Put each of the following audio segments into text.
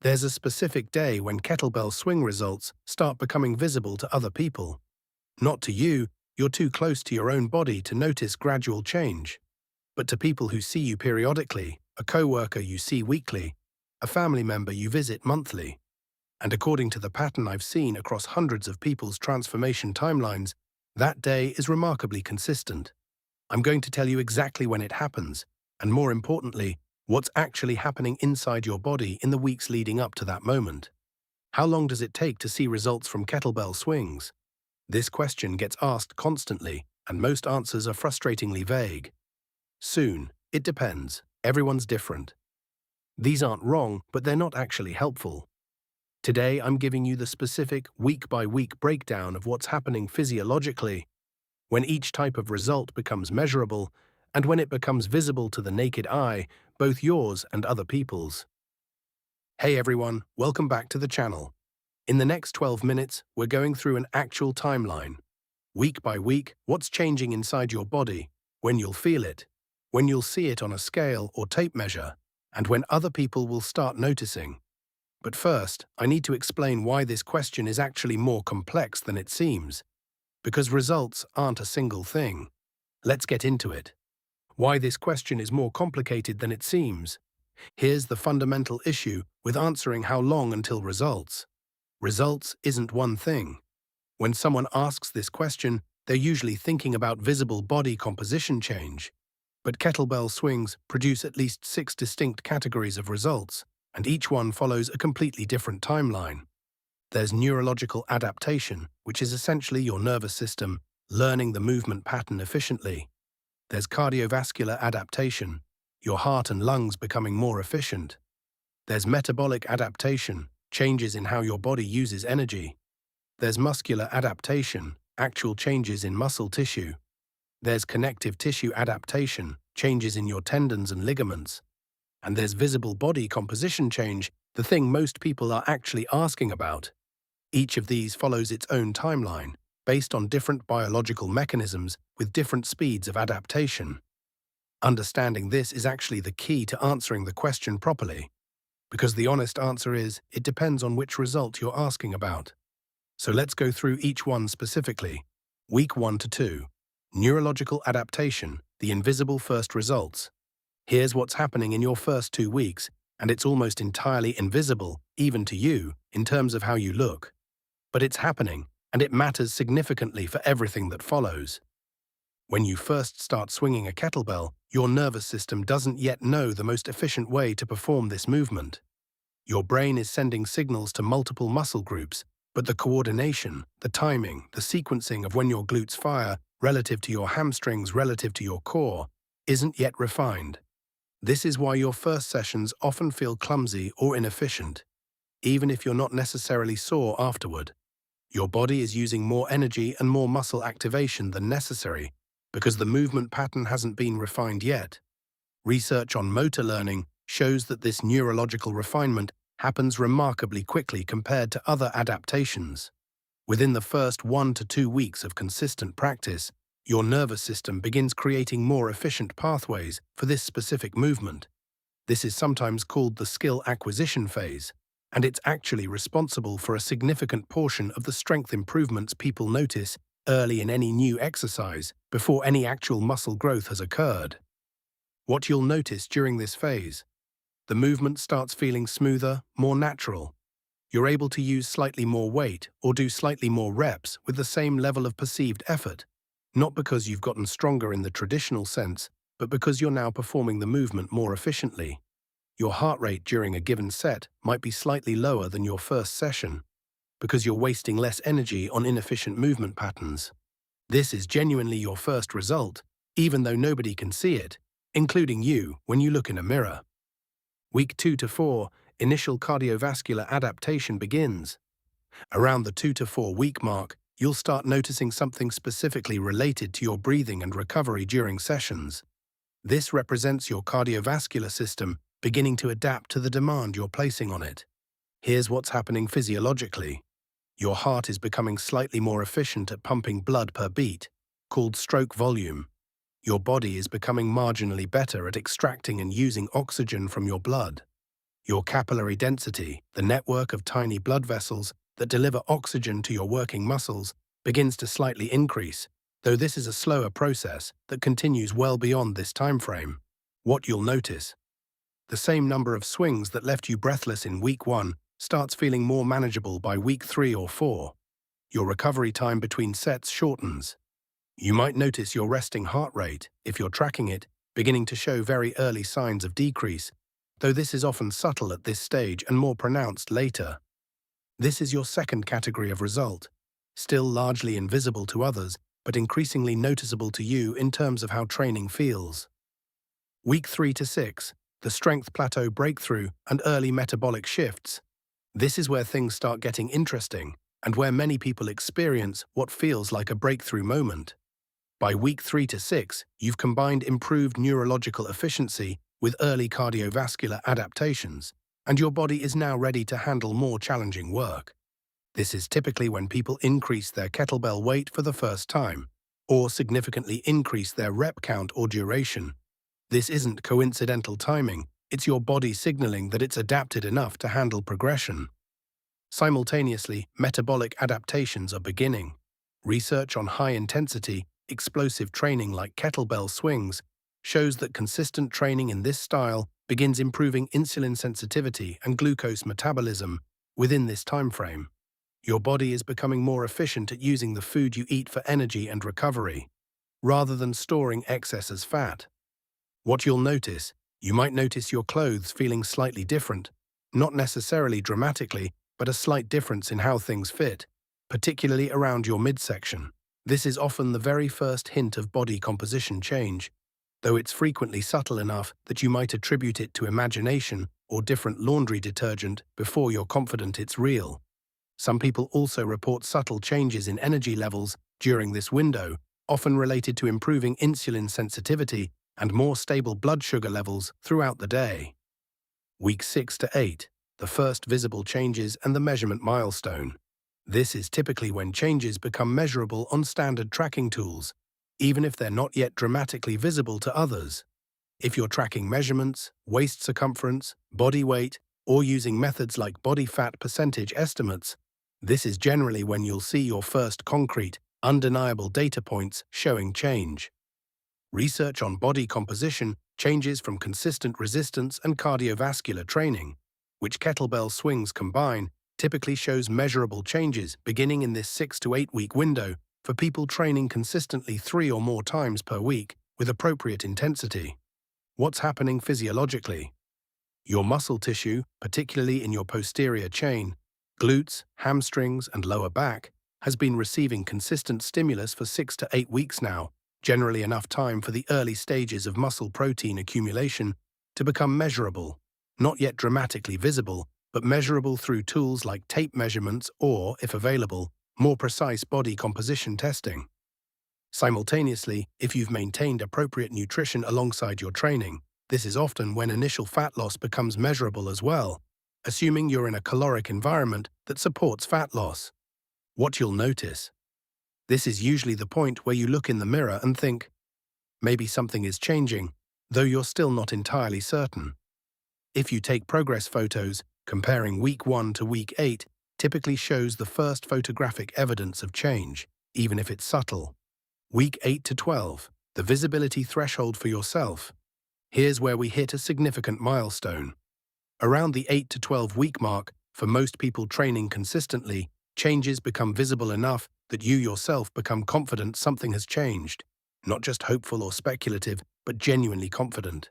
There's a specific day when kettlebell swing results start becoming visible to other people. Not to you, you're too close to your own body to notice gradual change. But to people who see you periodically, a coworker you see weekly, a family member you visit monthly. And according to the pattern I've seen across hundreds of people's transformation timelines, that day is remarkably consistent. I'm going to tell you exactly when it happens, and more importantly, what's actually happening inside your body in the weeks leading up to that moment. How long does it take to see results from kettlebell swings? This question gets asked constantly, and most answers are frustratingly vague. Soon, it depends. Everyone's different. These aren't wrong, but they're not actually helpful. Today, I'm giving you the specific week-by-week breakdown of what's happening physiologically, when each type of result becomes measurable, and when it becomes visible to the naked eye, both yours and other people's. Hey everyone, welcome back to the channel. In the next 12 minutes, we're going through an actual timeline. Week by week, what's changing inside your body, when you'll feel it, when you'll see it on a scale or tape measure, and when other people will start noticing. But first, I need to explain why this question is actually more complex than it seems. Because results aren't a single thing. Let's get into it. Why this question is more complicated than it seems. Here's the fundamental issue with answering how long until results. Results isn't one thing. When someone asks this question, they're usually thinking about visible body composition change. But kettlebell swings produce at least 6 distinct categories of results, and each one follows a completely different timeline. There's neurological adaptation, which is essentially your nervous system learning the movement pattern efficiently. There's cardiovascular adaptation, your heart and lungs becoming more efficient. There's metabolic adaptation, changes in how your body uses energy. There's muscular adaptation, actual changes in muscle tissue. There's connective tissue adaptation, changes in your tendons and ligaments. And there's visible body composition change, the thing most people are actually asking about. Each of these follows its own timeline, based on different biological mechanisms with different speeds of adaptation. Understanding this is actually the key to answering the question properly, because the honest answer is, it depends on which result you're asking about. So let's go through each one specifically. Week 1 to 2. Neurological adaptation, the invisible first results. Here's what's happening in your first 2 weeks, and it's almost entirely invisible, even to you, in terms of how you look. But it's happening, and it matters significantly for everything that follows. When you first start swinging a kettlebell, your nervous system doesn't yet know the most efficient way to perform this movement. Your brain is sending signals to multiple muscle groups, but the coordination, the timing, the sequencing of when your glutes fire relative to your hamstrings relative to your core isn't yet refined. This is why your first sessions often feel clumsy or inefficient, even if you're not necessarily sore afterward. Your body is using more energy and more muscle activation than necessary because the movement pattern hasn't been refined yet. Research on motor learning shows that this neurological refinement happens remarkably quickly compared to other adaptations. Within the first 1 to 2 weeks of consistent practice, your nervous system begins creating more efficient pathways for this specific movement. This is sometimes called the skill acquisition phase, and it's actually responsible for a significant portion of the strength improvements people notice early in any new exercise before any actual muscle growth has occurred. What you'll notice during this phase: the movement starts feeling smoother, more natural. You're able to use slightly more weight or do slightly more reps with the same level of perceived effort, not because you've gotten stronger in the traditional sense, but because you're now performing the movement more efficiently. Your heart rate during a given set might be slightly lower than your first session, because you're wasting less energy on inefficient movement patterns. This is genuinely your first result, even though nobody can see it, including you when you look in a mirror. Week 2 to 4, initial cardiovascular adaptation begins. Around the 2 to 4 week mark, you'll start noticing something specifically related to your breathing and recovery during sessions. This represents your cardiovascular system beginning to adapt to the demand you're placing on it. Here's what's happening physiologically. Your heart is becoming slightly more efficient at pumping blood per beat, called stroke volume. Your body is becoming marginally better at extracting and using oxygen from your blood. Your capillary density, the network of tiny blood vessels that deliver oxygen to your working muscles, begins to slightly increase, though this is a slower process that continues well beyond this time frame. What you'll notice: the same number of swings that left you breathless in week 1 starts feeling more manageable by week 3 or 4. Your recovery time between sets shortens. You might notice your resting heart rate, if you're tracking it, beginning to show very early signs of decrease, though this is often subtle at this stage and more pronounced later. This is your second category of result, still largely invisible to others, but increasingly noticeable to you in terms of how training feels. Week 3 to 6, the strength plateau breakthrough and early metabolic shifts. This is where things start getting interesting and where many people experience what feels like a breakthrough moment. By week 3 to 6, you've combined improved neurological efficiency with early cardiovascular adaptations, and your body is now ready to handle more challenging work. This is typically when people increase their kettlebell weight for the first time, or significantly increase their rep count or duration. This isn't coincidental timing, it's your body signaling that it's adapted enough to handle progression. Simultaneously, metabolic adaptations are beginning. Research on high-intensity, explosive training like kettlebell swings shows that consistent training in this style begins improving insulin sensitivity and glucose metabolism within this time frame. Your body is becoming more efficient at using the food you eat for energy and recovery, rather than storing excess as fat. What you'll notice: you might notice your clothes feeling slightly different, not necessarily dramatically, but a slight difference in how things fit, particularly around your midsection. This is often the very first hint of body composition change, though it's frequently subtle enough that you might attribute it to imagination or different laundry detergent before you're confident it's real. Some people also report subtle changes in energy levels during this window, often related to improving insulin sensitivity and more stable blood sugar levels throughout the day. Week 6 to 8, the first visible changes and the measurement milestone. This is typically when changes become measurable on standard tracking tools, even if they're not yet dramatically visible to others. If you're tracking measurements, waist circumference, body weight, or using methods like body fat percentage estimates, this is generally when you'll see your first concrete, undeniable data points showing change. Research on body composition changes from consistent resistance and cardiovascular training, which kettlebell swings combine, typically shows measurable changes beginning in this 6 to 8 week window for people training consistently 3 or more times per week with appropriate intensity. What's happening physiologically? Your muscle tissue, particularly in your posterior chain, glutes, hamstrings, and lower back, has been receiving consistent stimulus for 6 to 8 weeks now, generally enough time for the early stages of muscle protein accumulation to become measurable, not yet dramatically visible, but measurable through tools like tape measurements or, if available, more precise body composition testing. Simultaneously, if you've maintained appropriate nutrition alongside your training, this is often when initial fat loss becomes measurable as well, assuming you're in a caloric environment that supports fat loss. What you'll notice: this is usually the point where you look in the mirror and think, maybe something is changing, though you're still not entirely certain. If you take progress photos, comparing week 1 to week 8 typically shows the first photographic evidence of change, even if it's subtle. Week 8 to 12, the visibility threshold for yourself. Here's where we hit a significant milestone. Around the 8 to 12 week mark, for most people training consistently, changes become visible enough that you yourself become confident something has changed, not just hopeful or speculative, but genuinely confident.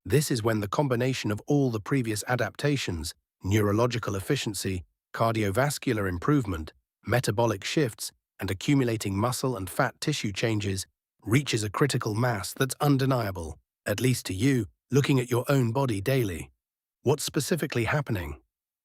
This is when the combination of all the previous adaptations, neurological efficiency, cardiovascular improvement, metabolic shifts, and accumulating muscle and fat tissue changes, reaches a critical mass that's undeniable, at least to you, looking at your own body daily. What's specifically happening?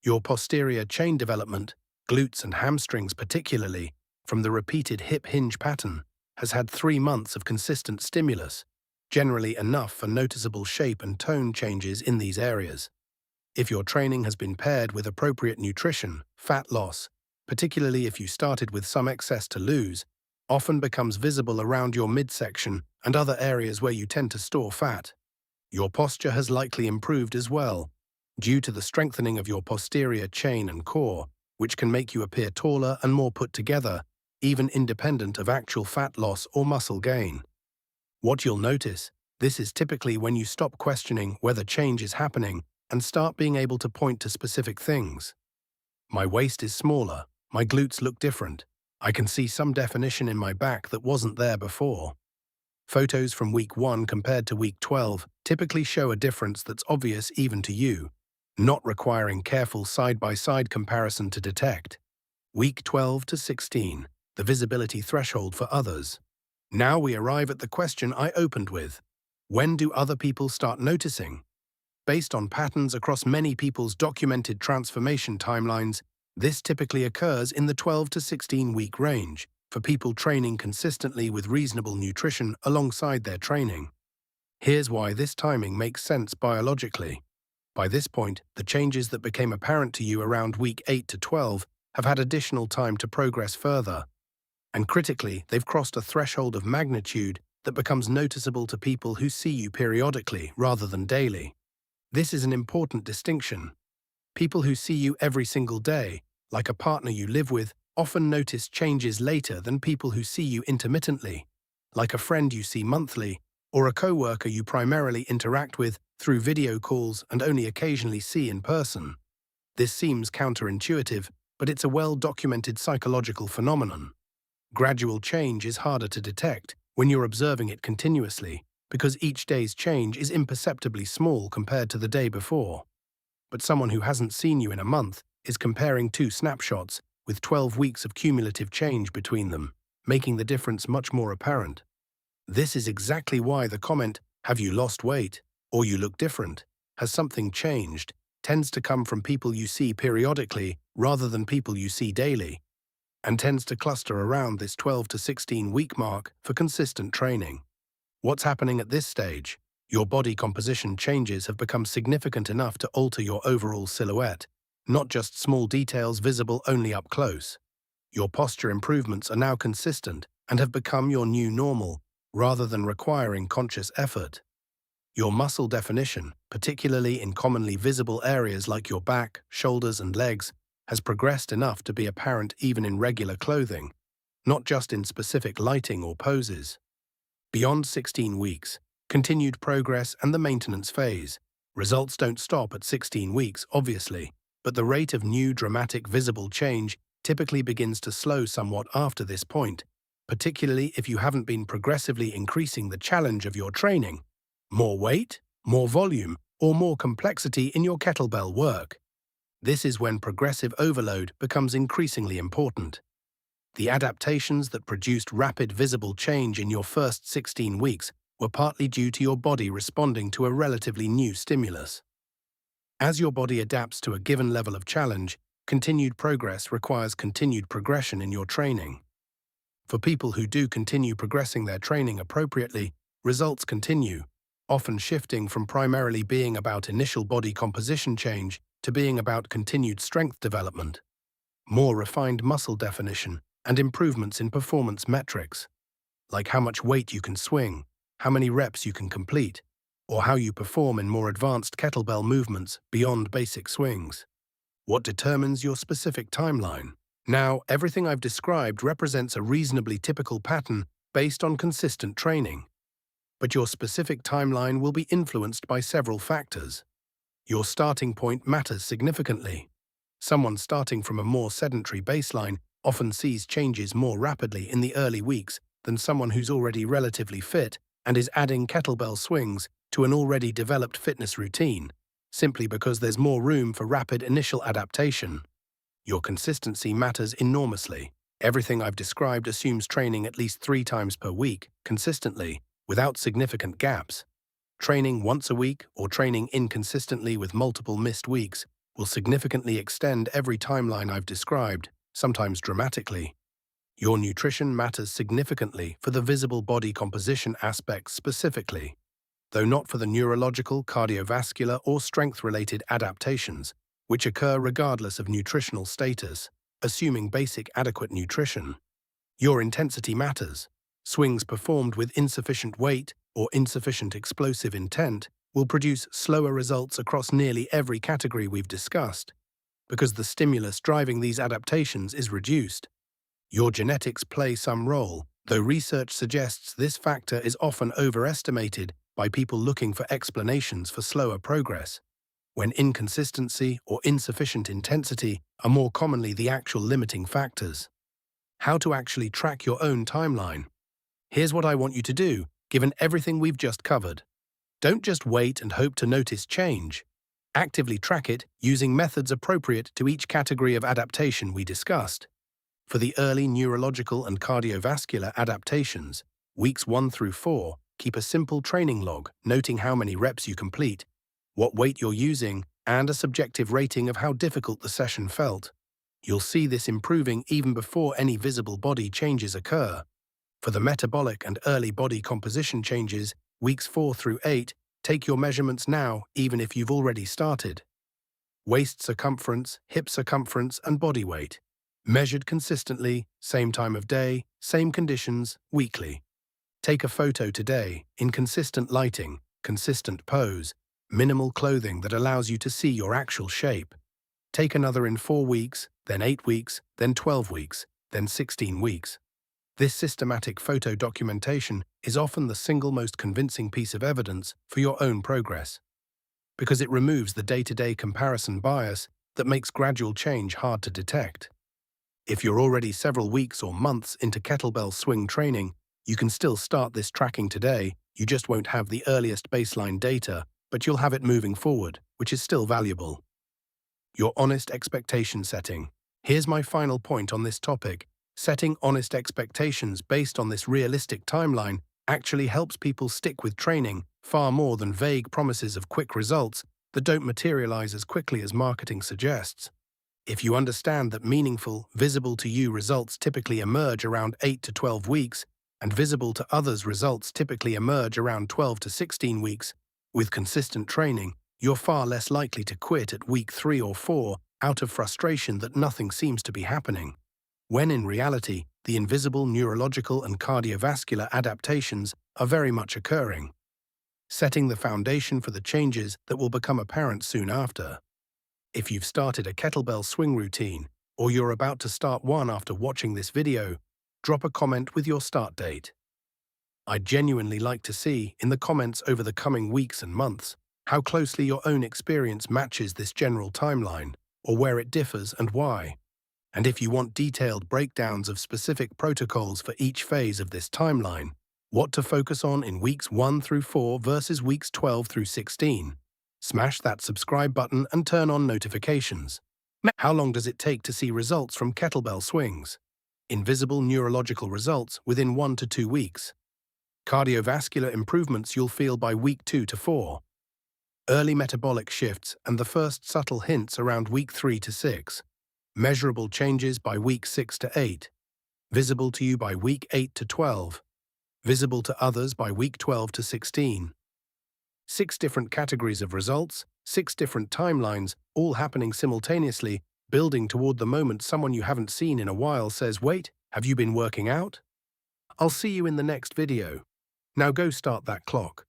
Your posterior chain development, glutes and hamstrings particularly, from the repeated hip hinge pattern, has had 3 months of consistent stimulus, generally enough for noticeable shape and tone changes in these areas. If your training has been paired with appropriate nutrition, fat loss, particularly if you started with some excess to lose, often becomes visible around your midsection and other areas where you tend to store fat. Your posture has likely improved as well. due to the strengthening of your posterior chain and core, which can make you appear taller and more put together, even independent of actual fat loss or muscle gain. What you'll notice, this is typically when you stop questioning whether change is happening and start being able to point to specific things. My waist is smaller, my glutes look different, I can see some definition in my back that wasn't there before. Photos from week 1 compared to week 12 typically show a difference that's obvious even to you, not requiring careful side-by-side comparison to detect. Week 12 to 16, the visibility threshold for others. Now we arrive at the question I opened with. When do other people start noticing? Based on patterns across many people's documented transformation timelines, this typically occurs in the 12 to 16-week range for people training consistently with reasonable nutrition alongside their training. Here's why this timing makes sense biologically. By this point, the changes that became apparent to you around week 8 to 12 have had additional time to progress further. And critically, they've crossed a threshold of magnitude that becomes noticeable to people who see you periodically rather than daily. This is an important distinction. People who see you every single day, like a partner you live with, often notice changes later than people who see you intermittently, like a friend you see monthly, or a coworker you primarily interact with through video calls and only occasionally see in person. This seems counterintuitive, but it's a well-documented psychological phenomenon. Gradual change is harder to detect when you're observing it continuously, because each day's change is imperceptibly small compared to the day before. But someone who hasn't seen you in a month is comparing 2 snapshots with 12 weeks of cumulative change between them, making the difference much more apparent. This is exactly why the comment, "Have you lost weight?" or "You look different," "Has something changed?" tends to come from people you see periodically rather than people you see daily, and tends to cluster around this 12 to 16-week mark for consistent training. What's happening at this stage? Your body composition changes have become significant enough to alter your overall silhouette, not just small details visible only up close. Your posture improvements are now consistent and have become your new normal, rather than requiring conscious effort. Your muscle definition, particularly in commonly visible areas like your back, shoulders, and legs, has progressed enough to be apparent even in regular clothing, not just in specific lighting or poses. Beyond 16 weeks, continued progress and the maintenance phase. Results don't stop at 16 weeks, obviously, but the rate of new dramatic visible change typically begins to slow somewhat after this point, particularly if you haven't been progressively increasing the challenge of your training. More weight, more volume, or more complexity in your kettlebell work. This is when progressive overload becomes increasingly important. The adaptations that produced rapid visible change in your first 16 weeks were partly due to your body responding to a relatively new stimulus. As your body adapts to a given level of challenge, continued progress requires continued progression in your training. For people who do continue progressing their training appropriately, results continue, often shifting from primarily being about initial body composition change to being about continued strength development, more refined muscle definition, and improvements in performance metrics, like how much weight you can swing, how many reps you can complete, or how you perform in more advanced kettlebell movements beyond basic swings. What determines your specific timeline? Now, everything I've described represents a reasonably typical pattern based on consistent training. But your specific timeline will be influenced by several factors. Your starting point matters significantly. Someone starting from a more sedentary baseline often sees changes more rapidly in the early weeks than someone who's already relatively fit and is adding kettlebell swings to an already developed fitness routine, simply because there's more room for rapid initial adaptation. Your consistency matters enormously. Everything I've described assumes training at least 3 times per week, consistently, without significant gaps. Training once a week or training inconsistently with multiple missed weeks will significantly extend every timeline I've described, sometimes dramatically. Your nutrition matters significantly for the visible body composition aspects specifically, though not for the neurological, cardiovascular, or strength-related adaptations, which occur regardless of nutritional status, assuming basic adequate nutrition. Your intensity matters. Swings performed with insufficient weight or insufficient explosive intent will produce slower results across nearly every category we've discussed, because the stimulus driving these adaptations is reduced. Your genetics play some role, though research suggests this factor is often overestimated by people looking for explanations for slower progress, when inconsistency or insufficient intensity are more commonly the actual limiting factors. How to actually track your own timeline. Here's what I want you to do, given everything we've just covered. Don't just wait and hope to notice change. Actively track it using methods appropriate to each category of adaptation we discussed. For the early neurological and cardiovascular adaptations, weeks 1 through 4, keep a simple training log noting how many reps you complete, what weight you're using, and a subjective rating of how difficult the session felt. You'll see this improving even before any visible body changes occur. For the metabolic and early body composition changes, weeks 4 through 8, take your measurements now, even if you've already started. Waist circumference, hip circumference, and body weight. Measured consistently, same time of day, same conditions, weekly. Take a photo today, in consistent lighting, consistent pose, minimal clothing that allows you to see your actual shape. Take another in 4 weeks, then 8 weeks, then 12 weeks, then 16 weeks. This systematic photo documentation is often the single most convincing piece of evidence for your own progress, because it removes the day-to-day comparison bias that makes gradual change hard to detect. If you're already several weeks or months into kettlebell swing training, you can still start this tracking today. You just won't have the earliest baseline data, but you'll have it moving forward, which is still valuable. Your honest expectation setting. Here's my final point on this topic. Setting honest expectations based on this realistic timeline actually helps people stick with training far more than vague promises of quick results that don't materialize as quickly as marketing suggests. If you understand that meaningful, visible to you results typically emerge around 8 to 12 weeks, and visible to others results typically emerge around 12 to 16 weeks, with consistent training, you're far less likely to quit at week 3 or 4 out of frustration that nothing seems to be happening, when in reality, the invisible neurological and cardiovascular adaptations are very much occurring, setting the foundation for the changes that will become apparent soon after. If you've started a kettlebell swing routine, or you're about to start one after watching this video, drop a comment with your start date. I'd genuinely like to see, in the comments over the coming weeks and months, how closely your own experience matches this general timeline, or where it differs and why. And if you want detailed breakdowns of specific protocols for each phase of this timeline, what to focus on in weeks 1 through 4 versus weeks 12 through 16, smash that subscribe button and turn on notifications. How long does it take to see results from kettlebell swings? Invisible neurological results within 1 to 2 weeks. Cardiovascular improvements you'll feel by week 2 to 4. Early metabolic shifts and the first subtle hints around week 3 to 6. Measurable changes by week 6 to 8. Visible to you by week 8 to 12. Visible to others by week 12 to 16. 6 different categories of results, 6 different timelines, all happening simultaneously, building toward the moment someone you haven't seen in a while says, "Wait, have you been working out?" I'll see you in the next video. Now go start that clock.